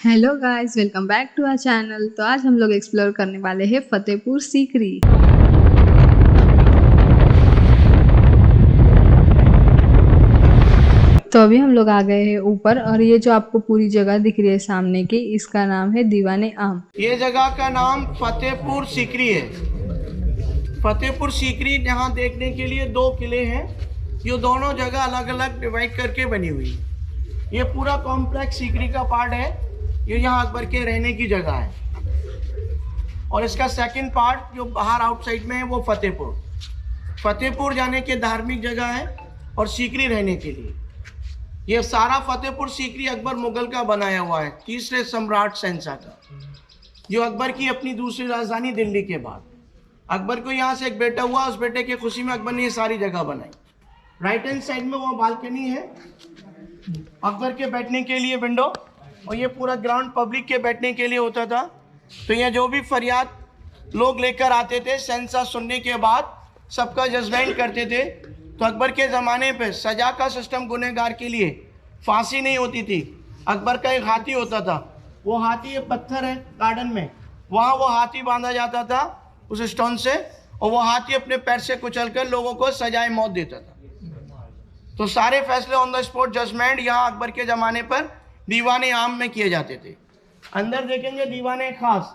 Hello guys, welcome back to our channel. तो आज हम लोग एक्सप्लोर करने वाले हैं फतेहपुर सीकरी। तो अभी हम लोग आ गए हैं ऊपर, और ये जो आपको पूरी जगह दिख रही है सामने की, इसका नाम है दीवाने आम। ये जगह का नाम फतेहपुर सीकरी है। फतेहपुर सीकरी यहाँ देखने के लिए दो किले हैं, जो दोनों जगह अलग अलग डिवाइड करके बनी हुई है। ये पूरा कॉम्प्लेक्स सीकरी का पार्ट है, ये यहाँ अकबर के रहने की जगह है। और इसका सेकंड पार्ट जो बाहर आउटसाइड में है वो फतेहपुर जाने के धार्मिक जगह है और सीकरी रहने के लिए। ये सारा फतेहपुर सीकरी अकबर मुगल का बनाया हुआ है, तीसरे सम्राट शहंशाह का, जो अकबर की अपनी दूसरी राजधानी दिल्ली के बाद। अकबर को यहाँ से एक बेटा हुआ, उस बेटे की खुशी में अकबर ने ये सारी जगह बनाई। राइट हैंड साइड में वो बालकनी है अकबर के बैठने के लिए, विंडो, और ये पूरा ग्राउंड पब्लिक के बैठने के लिए होता था। तो यहाँ जो भी फरियाद लोग लेकर आते थे, शहंशाह सुनने के बाद सबका जजमेंट करते थे। तो अकबर के ज़माने पे सजा का सिस्टम गुनहगार के लिए फांसी नहीं होती थी। अकबर का एक हाथी होता था, वो हाथी, ये पत्थर है गार्डन में, वहाँ वो हाथी बांधा जाता था उस स्टोन से, और वो हाथी अपने पैर से कुचलकर लोगों को सजाए मौत देता था। तो सारे फैसले ऑन द स्पॉट जजमेंट यहाँ अकबर के ज़माने पर दीवाने आम में किए जाते थे। अंदर देखेंगे दीवाने खास,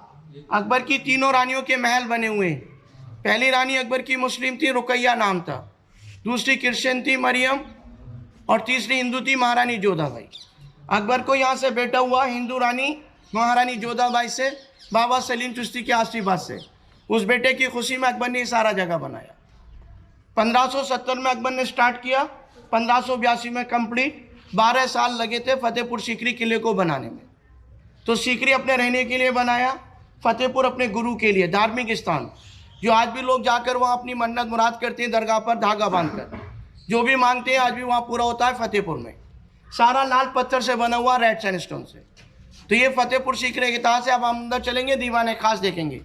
अकबर की तीनों रानियों के महल बने हुए हैं। पहली रानी अकबर की मुस्लिम थी, रुकैया नाम था। दूसरी क्रिश्चियन थी, मरियम। और तीसरी हिंदू थी, महारानी जोधाबाई। अकबर को यहाँ से बेटा हुआ हिंदू रानी महारानी जोधाबाई से, बाबा सलीम चिश्ती के आशीर्वाद से। उस बेटे की खुशी में अकबर ने ये सारा जगह बनाया। 1570 में अकबर ने स्टार्ट किया, 1582 में कंप्लीट। 12 साल लगे थे फतेहपुर सीकरी किले को बनाने में। तो सीकरी अपने रहने के लिए बनाया, फतेहपुर अपने गुरु के लिए, धार्मिक स्थान, जो आज भी लोग जाकर वहाँ अपनी मन्नत मुराद करते हैं, दरगाह पर धागा बांधकर जो भी मांगते हैं आज भी वहाँ पूरा होता है। फतेहपुर में सारा लाल पत्थर से बना हुआ, रेड सैंडस्टोन से। तो ये फतेहपुर सीकरी के इतिहास है। अब हम अंदर चलेंगे, दीवाने खास देखेंगे।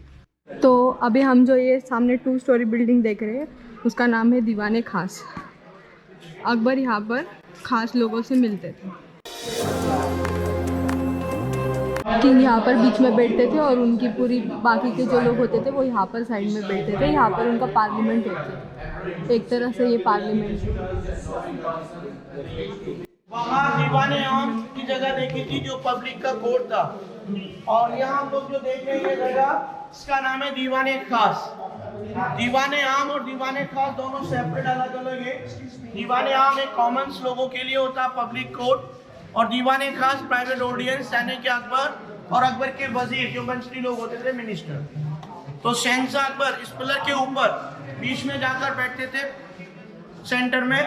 तो अभी हम जो ये सामने 2 स्टोरी बिल्डिंग देख रहे हैं, उसका नाम है दीवाने खास। अकबर यहाँ पर खास लोगों से मिलते थे। किंग यहाँ पर बीच में बैठते थे, और उनकी पूरी बाकी के जो लोग होते थे वो यहाँ पर साइड में बैठते थे। यहाँ पर उनका पार्लियामेंट होता है, एक तरह से ये पार्लियामेंट है। वहाँ दीवाने आम की जगह देखी थी, जो पब्लिक का कोर्ट था। और यहाँ हम लोग जो देख रहे हैं ये जगह, इसका नाम है दीवाने खास। दीवाने आम और दीवाने खास दोनों सेपरेट, अलग अलग है। दीवाने आम एक कॉमन्स लोगों के लिए होता, पब्लिक कोर्ट, और दीवाने खास प्राइवेट ऑडियंस, यानी कि अकबर और अकबर के वजीर, जो मंत्री लोग होते थे, मिनिस्टर। तो शहंशाह अकबर इस पिलर के ऊपर बीच में जाकर बैठते थे, सेंटर में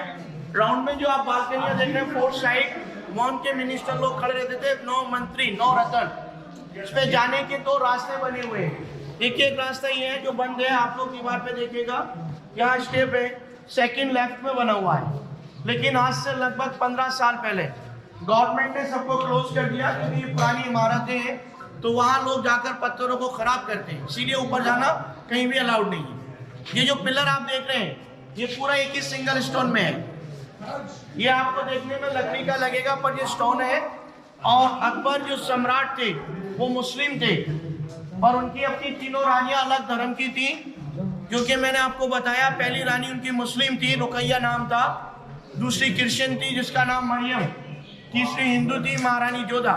राउंड में जो आप बालकनियां देख रहे हैं, 4 साइड, वहाँ उनके मिनिस्टर लोग खड़े रहते थे, 9 मंत्री, 9 रतन। इस पे जाने के 2 रास्ते बने हुए हैं। देखिए, एक रास्ता ये है जो बंद है, आप लोग दीवार पे देखिएगा, यहाँ स्टेप है, सेकंड लेफ्ट में बना हुआ है। लेकिन आज से लगभग 15 साल पहले गवर्नमेंट ने सबको क्लोज कर दिया, क्योंकि ये पुरानी इमारतें हैं। तो वहाँ लोग जाकर पत्थरों को खराब करते हैं, इसीलिए ऊपर जाना कहीं भी अलाउड नहीं है। ये जो पिलर आप देख रहे हैं, ये पूरा एक ही सिंगल स्टोन में है। ये आपको देखने में लकड़ी का लगेगा, पर ये स्टोन है। और अकबर जो सम्राट थे वो मुस्लिम थे, और उनकी अपनी तीनों रानियां अलग धर्म की थी, जो कि मैंने आपको बताया। पहली रानी उनकी मुस्लिम थी, रुकैया नाम था। दूसरी क्रिश्चियन थी, जिसका नाम मरियम। तीसरी हिंदू थी, महारानी जोधा।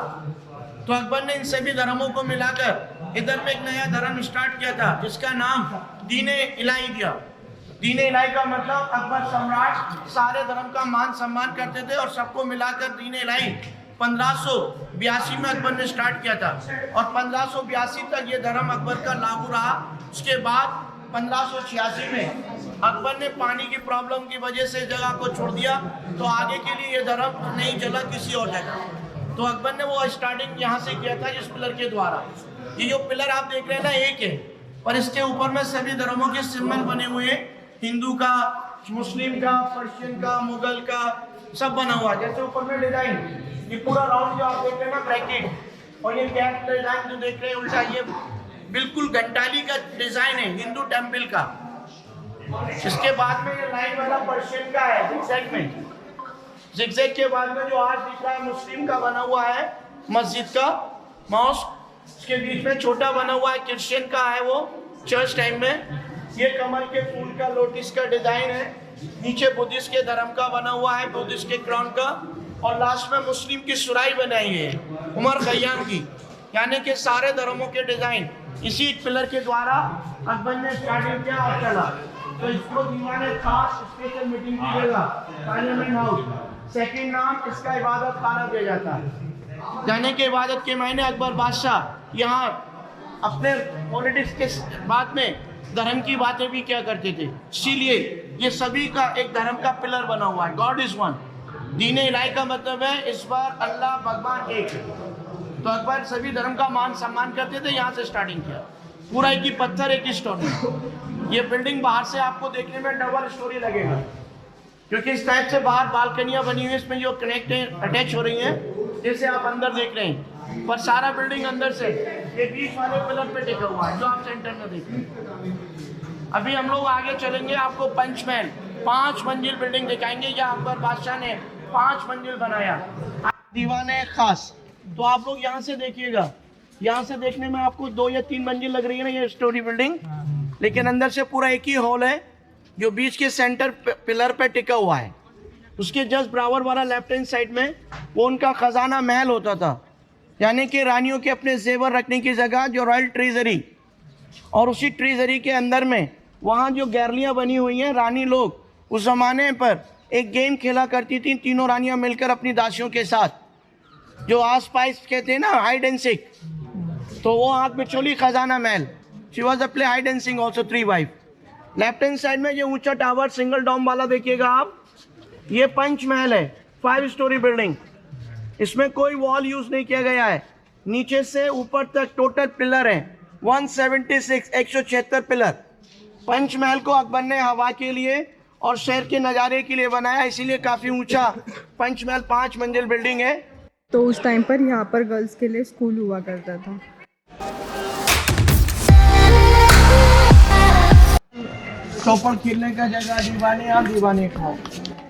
तो अकबर ने इन सभी धर्मों को मिलाकर इधर पे एक नया धर्म स्टार्ट किया था, जिसका नाम दीन इलाही दिया। दीन इलाही का मतलब अकबर सम्राट सारे धर्म का मान सम्मान करते थे, और सबको मिलाकर दीन इलाही 1582 में अकबर ने स्टार्ट किया था। और 1582 तक ये धर्म अकबर का लागू रहा। उसके बाद 1586 में अकबर ने पानी की प्रॉब्लम की वजह से जगह को छोड़ दिया, तो आगे के लिए ये धर्म नहीं चला किसी और जगह। तो अकबर ने वो स्टार्टिंग यहाँ से किया था, इस पिलर के द्वारा। ये जो पिलर आप देख रहे हैं ना, एक है, पर इसके ऊपर में सभी धर्मों के सिंबल बने हुए हैं, हिंदू का, मुस्लिम का, पर्शियन का, मुगल का, सब बना हुआ। जैसे ऊपर में डिजाइन, ये पूरा राउंड जो आप देख रहे हैं ना, ब्रैकेट, और ये कैप डिजाइन जो देख रहे हैं उल्टा, ये बिल्कुल घंटाली का डिजाइन है, हिंदू टेम्पल का। इसके बाद में ये लाइन वाला पर्शियन का है, जिगजैग में। जिगजैग के बाद में जो आज दिख रहा है मुस्लिम का बना हुआ है, मस्जिद का, मॉस्क। इसके बीच में छोटा बना हुआ है, क्रिश्चियन का है वो, चर्च टाइम में। ये कमल के फूल का लोटिस का डिजाइन है। नीचे बुद्धिस्ट के धर्म का बना हुआ है, बुद्धिस्ट के क्राउन का। और लास्ट में मुस्लिम की सुराई बनाई है उमर खयाम की। यानी कि सारे धर्मों के डिजाइन इसी पिलर के द्वारा अकबर ने स्टार्टिंग किया और चला। तो इसको दीवाने खास स्पेशल मीटिंग की जगह पार्लियामेंट हाउस। सेकंड नाम इसका इबादत खाना दिया जाता है। यानी कि इबादत के मायने अकबर बादशाह यहाँ अपने पॉलिटिक्स के बाद में धर्म की बातें भी क्या करते थे। इसीलिए ये सभी का एक धर्म का पिलर बना हुआ है। God is one. दीन इलाही का मतलब है इस बार अल्लाह भगवान एक है। तो अकबर सभी धर्म का मान सम्मान करते थे, यहाँ से स्टार्टिंग किया। पूरा एक ही पत्थर, एक ही स्टोरी। ये बिल्डिंग बाहर से आपको देखने में डबल स्टोरी लगेगा, क्योंकि इस टाइप से बाहर बालकनियां बनी हुई है, इसमें जो कनेक्ट अटैच हो रही हैं, जैसे आप अंदर देख रहे हैं। पर सारा बिल्डिंग अंदर से ये बीच वाले पिलर पे टिका हुआ है जो आप सेंटर में देख रहे हैं। अभी हम लोग आगे चलेंगे, आपको पंचमहल 5 मंजिल बिल्डिंग दिखाएंगे। या अकबर बादशाह ने 5 मंजिल बनाया। दीवाने खास तो आप लोग यहाँ से देखिएगा, यहाँ से देखने में आपको 2 या 3 मंजिल लग रही है ना ये स्टोरी बिल्डिंग, लेकिन अंदर से पूरा एक ही हॉल है जो बीच के सेंटर पिलर पे टिका हुआ है। उसके जस्ट बराबर वाला लेफ्ट हैंड साइड में वो उनका खजाना महल होता था, यानी कि रानियों के अपने जेवर रखने की जगह, जो रॉयल ट्रेजरी। और उसी ट्रेजरी के अंदर में वहाँ जो गैलरियाँ बनी हुई हैं, रानी लोग उस ज़माने पर एक गेम खेला करती थी, तीनों रानियाँ मिलकर अपनी दासियों के साथ, जो आस पास कहते हैं ना हाइड एंड सीक। तो वो आँख बिचौली खजाना महल। She was a play hide and seek also 3 wife. Left hand side में ये ऊंचा टावर सिंगल डॉम वाला देखिएगा आप, ये पंचमहल है, 5 स्टोरी बिल्डिंग। इसमें कोई वॉल यूज नहीं किया गया है। नीचे से ऊपर तक टोटल पिलर है 176, 176 पिलर। पंचमहल को अकबर ने हवा के लिए और शहर के नज़ारे के लिए बनाया, इसीलिए काफ़ी ऊंचा पंचमहल 5 मंजिल बिल्डिंग है। तो उस टाइम पर यहाँ पर गर्ल्स के लिए स्कूल हुआ करता था। चौपड़ खेलने का जगह, दीवाने आप दीवाने खाओ।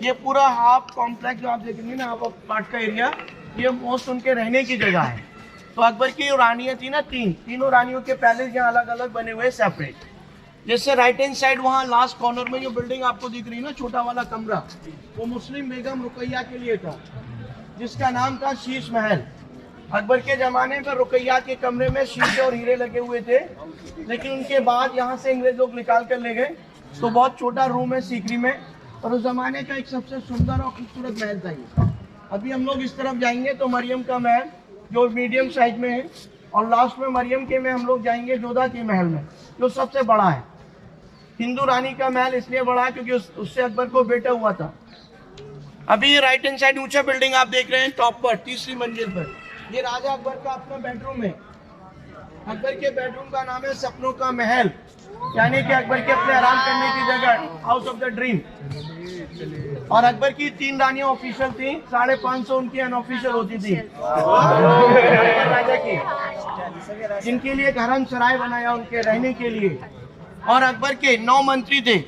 ये पूरा हाफ कॉम्प्लेक्स जो आप देखेंगे ना, हाफ पार्ट का एरिया, ये मोस्ट उनके रहने की जगह है। तो अकबर की रानियाँ थी ना, तीनों रानियों के पैलेस यहाँ अलग अलग बने हुए सेपरेट। जैसे राइट हैंड साइड वहाँ लास्ट कॉर्नर में जो बिल्डिंग आपको दिख रही है ना, छोटा वाला कमरा, वो मुस्लिम बेगम रुकैया के लिए था, जिसका नाम था शीश महल। अकबर के ज़माने पर रुकैया के कमरे में शीशे और हीरे लगे हुए थे, लेकिन उनके बाद यहाँ से अंग्रेज लोग निकाल कर ले गए। तो बहुत छोटा रूम है सीकरी में, और उस ज़माने का एक सबसे सुंदर और खूबसूरत महल था ये। अभी हम लोग इस तरफ जाएंगे तो मरियम का महल जो मीडियम साइज में है, और लास्ट में मरियम के में हम लोग जाएंगे जोधा के महल में, जो सबसे बड़ा है। हिंदू रानी का महल इसलिए बड़ा है क्योंकि उससे अकबर को बेटा हुआ था। अभी ये राइट हैंड साइड ऊंचा बिल्डिंग आप देख रहे हैं, टॉप पर 3री मंजिल पर, ये राजा अकबर का अपना बेडरूम है। अकबर के बेडरूम का नाम है सपनों का महल, यानी कि अकबर के अपने आराम करने की जगह, हाउस ऑफ द ड्रीम। और अकबर की 3 रानियां ऑफिशियल थी, 550 उनकी अनऑफिशियल होती थी राजा की, जिनके लिए एक हरम सराय बनाया उनके रहने के लिए। और अकबर के 9 मंत्री थे,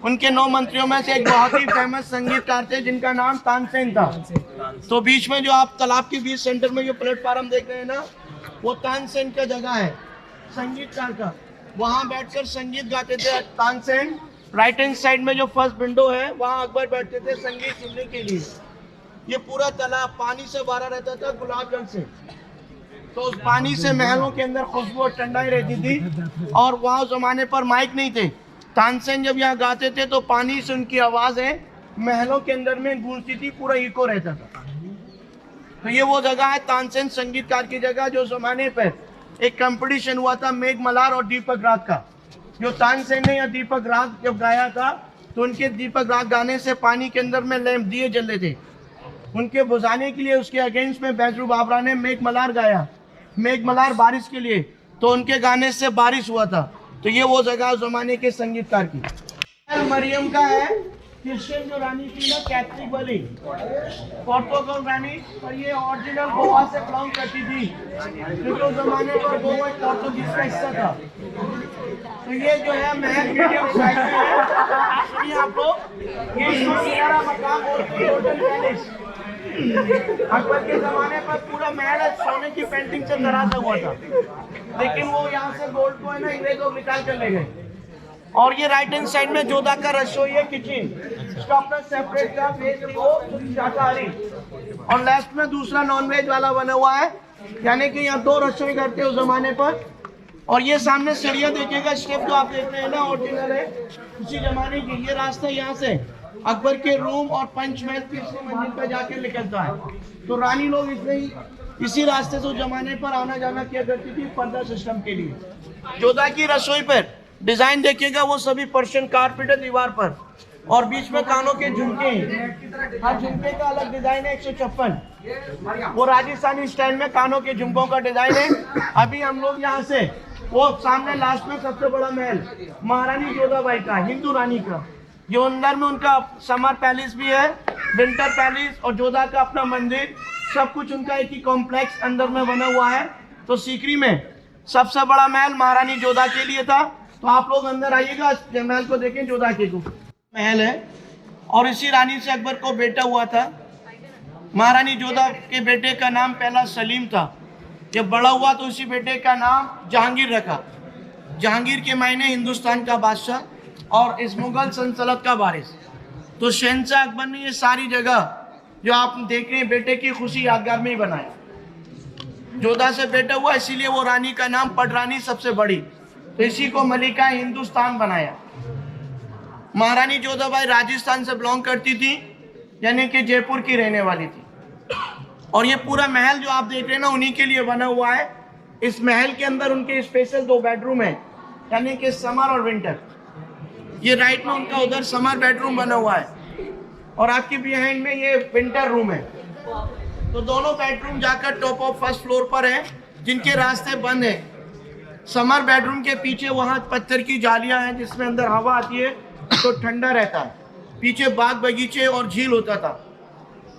उनके 9 मंत्रियों में से एक बहुत ही फेमस संगीतकार थे जिनका नाम तानसेन था। तो बीच में जो आप तालाब के बीच सेंटर में जो प्लेटफार्म देख रहे हैं ना, वो तानसेन का जगह है संगीतकार का, वहाँ बैठकर संगीत गाते थे तानसेन। राइट हैंड साइड में जो फर्स्ट विंडो है, वहाँ अकबर बैठते थे संगीत सुनने के लिए। ये पूरा तालाब पानी से भरा रहता था, गुलाब जल से। तो उस पानी से महलों के अंदर खुशबू और ठंडाई रहती थी, और वहाँ उस जमाने पर माइक नहीं थे। तानसेन जब यहाँ गाते थे तो पानी से उनकी आवाज़ें महलों के अंदर में गूंजती थी, पूरा इको रहता था। तो ये वो जगह है तानसेन संगीतकार की जगह, जो जमाने पर एक कंपटीशन हुआ था मेघमल्हार और दीपक राग का। जो तानसेन ने या दीपक राग जब गाया था, तो उनके दीपक राग गाने से पानी के अंदर में लैंप दिए जल रहे थे, उनके बुझाने के लिए उसके अगेंस्ट में बैजरू बाबरा ने मेघमल्हार गाया, मेघमल्हार बारिश के लिए, तो उनके गाने से बारिश हुआ था। तो ये वो जगह जमाने के संगीतकार की। मरियम का है, क्रिश्चियन जो रानी थी ना, कैथलिक वाली पोर्तुगल रानी, पर ये ओरिजिनल गोवा से बिलोंग करती थी, क्योंकि उस जमाने पर गोवा एक पोर्तुगीज का हिस्सा था। तो ये जो है महल मीडियम साइज में है। ये आपको ये मकाम और होटल पैलेस, अकबर के जमाने पर पूरा महल सोने की पेंटिंग से तराशा हुआ था, लेकिन वो यहाँ से गोल्ड को है ना अंग्रेज लोग निकाल कर ले गए। और ये राइट हैंड साइड में जोधा का रसोई है, किचन, इसका अपना सेपरेट का वेज थी वो शाकाहारी, और लेफ्ट में दूसरा नॉनवेज वाला बना हुआ है, यानी कि यहाँ 2 रसोई घर थे उस जमाने पर। और ये सामने सीढ़ियाँ देखिएगा, स्टेप जो आप देख रहे हैं ना ओरिजिनल है उसी जमाने की। ये रास्ता यहाँ से अकबर के रूम और पंचमहल तीसरी मंजिल पर जाके निकलता है। तो रानी लोग इसी रास्ते से उस जमाने पर आना जाना किया करती थी पर्दा सिस्टम के लिए। जोधा की रसोई पर डिजाइन देखिएगा, वो सभी पर्शियन कारपेट है दीवार पर, और बीच में कानों के झुमके हैं। हर झुमके का अलग डिजाइन है। 156 वो राजस्थानी स्टाइल में कानों के झुमकों का डिजाइन है। अभी हम लोग यहाँ से वो सामने लास्ट में सबसे बड़ा महल महारानी जोधाबाई का, हिंदू रानी का, जो अंदर में उनका समर पैलेस भी है, विंटर पैलेस और जोधा का अपना मंदिर, सब कुछ उनका एक ही कॉम्प्लेक्स अंदर में बना हुआ है। तो सीकरी में सबसे बड़ा महल महारानी जोधा के लिए था। तो आप लोग अंदर आइएगा, महल को देखें। जोधा के को महल है, और इसी रानी से अकबर को बेटा हुआ था। महारानी जोधा के बेटे का नाम पहला सलीम था। जब बड़ा हुआ तो उसी बेटे का नाम जहांगीर रखा। जहांगीर के मायने हिंदुस्तान का बादशाह और इस मुगल सल्तनत का वारिस। तो शहंशाह अकबर ने ये सारी जगह जो आप देख रहे हैं बेटे की खुशी यादगार में ही बनाया। जोधा से बेटा हुआ, इसीलिए वो रानी का नाम पटरानी सबसे बड़ी, तो इसी को मलिका हिंदुस्तान बनाया। महारानी जोधाबाई राजस्थान से बिलोंग करती थी, यानी कि जयपुर की रहने वाली थी। और ये पूरा महल जो आप देख रहे हैं ना उन्हीं के लिए बना हुआ है। इस महल के अंदर उनके स्पेशल 2 बेडरूम है, यानी कि समर और विंटर। ये राइट में उनका उधर समर बेडरूम बना हुआ है, और आपके बिहाइंड में ये विंटर रूम है। तो दोनों बेडरूम जाकर टॉप ऑफ फर्स्ट फ्लोर पर है, जिनके रास्ते बंद है। समर बेडरूम के पीछे वहाँ पत्थर की जालियाँ हैं, जिसमें अंदर हवा आती है तो ठंडा रहता है। पीछे बाग बगीचे और झील होता था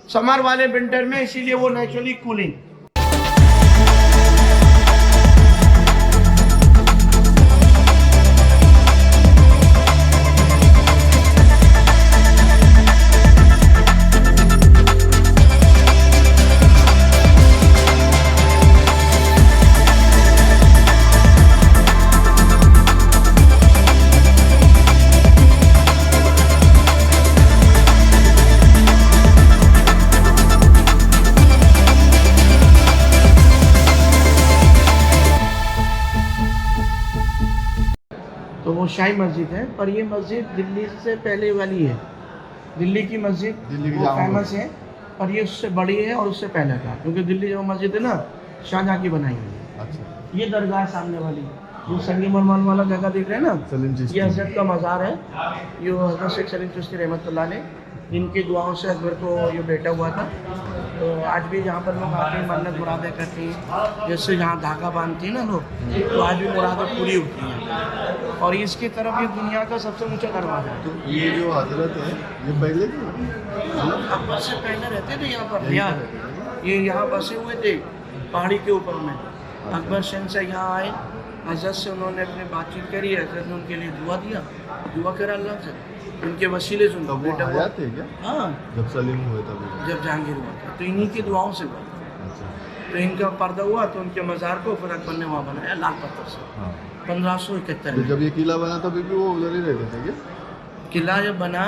समर वाले विंटर में, इसीलिए वो नेचुरली कूलिंग। तो वो शाही मस्जिद है, पर ये मस्जिद दिल्ली से पहले वाली है। दिल्ली की मस्जिद वो फेमस है, पर ये उससे बड़ी है और उससे पहले का, क्योंकि दिल्ली जो मस्जिद है ना शाहजहाँ की बनाई हुई है। अच्छा। ये दरगाह सामने वाली जो संगमरमर वाला जगह देख रहे हैं ना, ये हजरत का मज़ार है। ये हजरत शेख सलीम चिश्ती रहमतुल्लाह ने, इनकी दुआओं से अकबर को ये बेटा हुआ था। तो आज भी जहाँ पर लोग आते हैं मन्नत मुरादें करते हैं, जैसे यहाँ धागा बांधते हैं ना लोग, तो आज भी मुरादें पूरी होती हैं। और इसकी तरफ ये दुनिया का सबसे ऊंचा दरवाजा है। तो ये जो हजरत है ये पहले अकबर से पहले रहते थे यहाँ पर, ये यहाँ बसे हुए थे पहाड़ी के ऊपर में। अकबर शहंशाह यहाँ आए, हजरत से उन्होंने अपनी बातचीत करी, हजरत ने उनके लिए दुआ करा अल्लाह से, उनके वसीले से उनका बेटा हुआ। हाँ, जब सलीम हुए तब, जब जहांगीर हुआ था, तो इन्हीं की दुआओं से हुआ। तो इनका पर्दा हुआ तो उनके मज़ार को फिर अकबर ने वहाँ बनाया लाल पत्थर से। 1571 में। जब ये किला बना तभी भी वो उधर ही रहते थे क्या? किला जब बना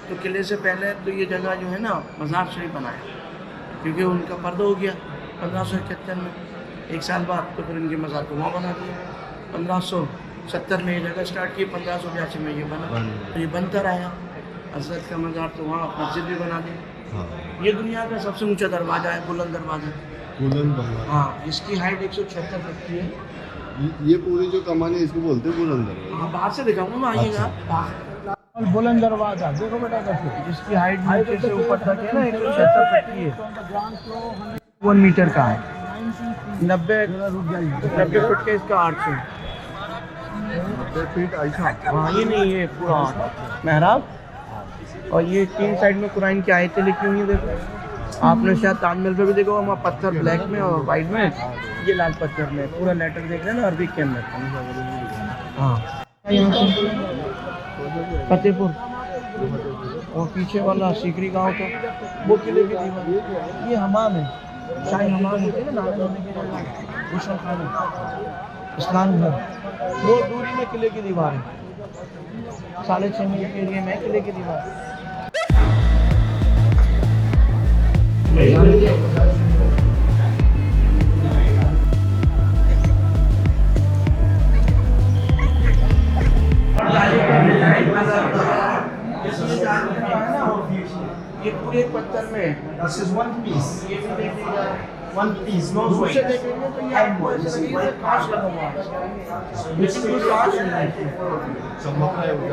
तो किले से पहले तो ये जगह जो है ना मज़ार शरीफ बनाया, क्योंकि उनका पर्दा हो गया 1571 में। 1 साल बाद तो फिर इनके मज़ार को वहाँ बना दिया। 1570 में ये जगह स्टार्ट की, 1582 में ये बना, तो ये बनता रहा। हजरत का मज़ार तो वहाँ मस्जिद भी बना दी। हाँ। ये दुनिया का सबसे ऊंचा दरवाज़ा है, बुलंद दरवाज़ा। हाँ, इसकी हाइट 176 फीट की है। ये पूरी जो कमानी इसको बोलते हैं बुलंद दरवाजा। हाँ, बाहर से दिखाऊंगा मैं, आइएगा। बुलंद दरवाजा देखो बेटा, कैसे जिसकी हाइट नीचे से ऊपर तक है ना 176 फीट की है। 1 मीटर का है, 90 फीट का इसका आर्च है। 90 फीट ऐसा। हाँ, ये नहीं, ये पूरा मेहराब, और ये 3 साइड में कुरान की आयतें लिखी हुई हैं। देखो, आपने शायद ताजमहल पे भी देखो, वहाँ पत्थर ब्लैक में और वाइट में, ये लाल पत्थर में पूरा लेटर देख रहे हैं ना अरबी के अंदर। हाँ, फतेहपुर और पीछे वाला सीकरी गांव तो वो किले की दीवार, ये हमाम है, शाही हमाम होते हैं ना नहाने धोने के लिए, गुस्ल खाने, स्नान घर, वो दूरी में किले की दीवार है, 6.5 मील के एरिया में किले की दीवार। ये पूरे पत्थर में This is one piece. ये भी देखिएगा, One piece, no दूर से weight. देखेंगे तो ये आपको ऐसा लगेगा कि कांच लगा हुआ है, लेकिन कोई कांच नहीं है। चमक रहा है वो।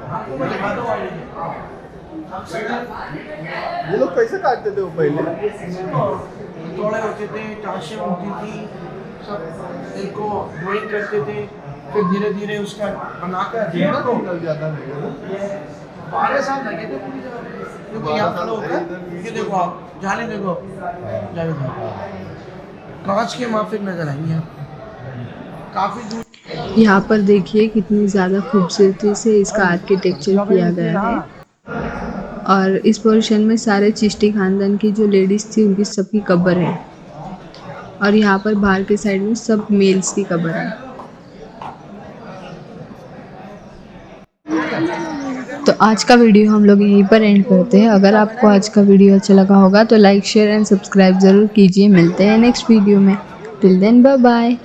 आपको मैं दिखा दूंगा। ये लोग कैसे काटते थे वो पहले? थोड़े होते थे, चाशे होती थी, सब इनको ड्राइंग करते थे, फिर धीरे धीरे उसका बनाकर निकल जाता है 12 साल लगे थे पूरी जगह, क्योंकि यहाँ खड़ा होकर ये देखो आप जाले देखो, जावेद भाई कांच के माफिक नजर आएंगे आप काफी दूर। यहाँ पर देखिए कितनी ज़्यादा खूबसूरती से इसका आर्किटेक्चर किया गया है। और इस पोर्शन में सारे चिश्ती खानदान की जो लेडीज़ थी उनकी सबकी कब्र है। और यहाँ पर बाहर के साइड में सब मेल्स की कब्र है। तो आज का वीडियो हम लोग यहीं पर एंड करते हैं। अगर आपको आज का वीडियो अच्छा लगा होगा तो लाइक शेयर एंड सब्सक्राइब ज़रूर कीजिए। मिलते हैं नेक्स्ट वीडियो में। Till then bye bye.